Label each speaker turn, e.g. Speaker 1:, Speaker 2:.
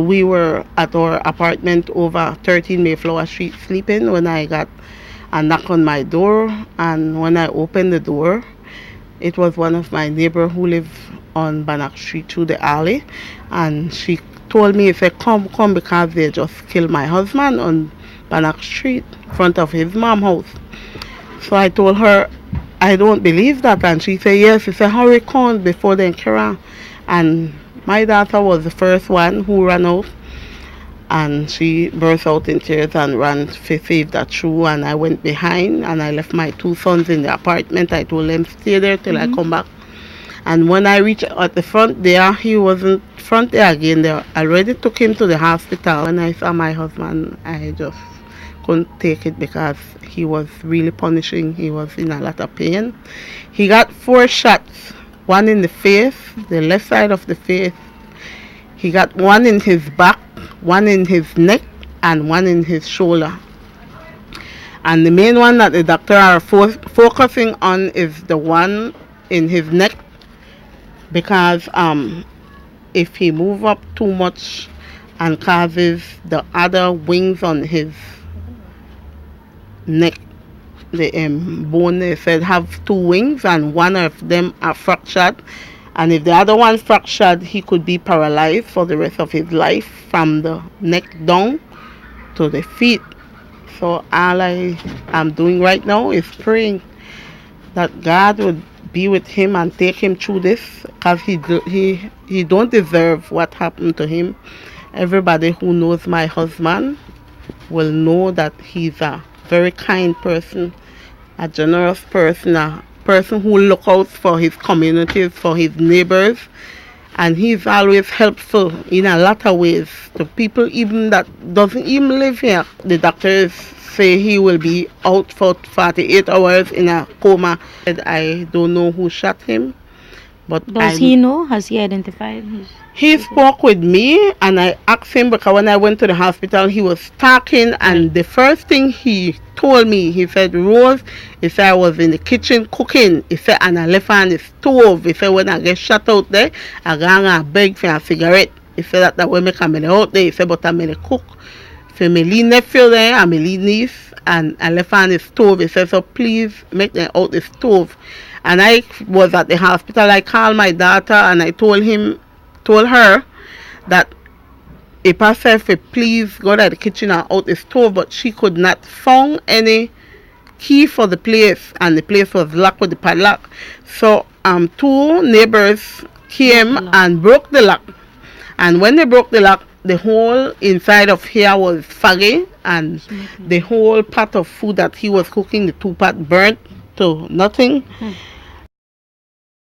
Speaker 1: we were at our apartment over 13 Mayflower Street sleeping when I got a knock on my door. And when I opened the door, it was one of my neighbors who live on Bannock Street through the alley. And she told me, if I come because they just killed my husband on Bannock Street in front of his mom house. So I told her, I don't believe that. And she said, yes, it's a hurricane before they kill. And my daughter was the first one who ran out. And she burst out in tears and ran to save that shoe. And I went behind and I left my two sons in the apartment. I told them stay there till I come back. And when I reached at the front there, he wasn't front there again. They already took him to the hospital. When I saw my husband, I just couldn't take it because he was really punishing. He was in a lot of pain. He got 4 shots, one in the face, the left side of the face. He got one in his back, one in his neck, and one in his shoulder. And the main one that the doctor are focusing on is the one in his neck, because if he move up too much and causes the other wings on his neck, the bone, they said, have 2 wings and one of them are fractured. And if the other one fractured, he could be paralyzed for the rest of his life from the neck down to the feet. So all I am doing right now is praying that God would be with him and take him through this, because he don't deserve what happened to him. Everybody who knows my husband will know that he's a very kind person, a generous person, a person who looks out for his communities, for his neighbors, and he's always helpful in a lot of ways to people even that doesn't even live here. The doctors say he will be out for 48 hours in a coma. I don't know who shot him, but
Speaker 2: does he know? Has he identified?
Speaker 1: He spoke with me and I asked him, because when I went to the hospital he was talking, and the first thing he told me, he said, Rose, he said, I was in the kitchen cooking. He said, and I left on the stove. He said, when I get shut out there, I go and beg for a cigarette. He said that way me come out there. He said, but I'm in the cook for my little nephew there and my little niece, and I left on the stove. He said, so please make them out the stove. And I was at the hospital. I called my daughter and I told her that if I said, please go to the kitchen and out the stove, but she could not find any key for the place, and the place was locked with the padlock. So 2 neighbors came and broke the lock, and when they broke the lock, the whole inside of here was foggy, and the whole pot of food that he was cooking, the 2 pot burnt to nothing.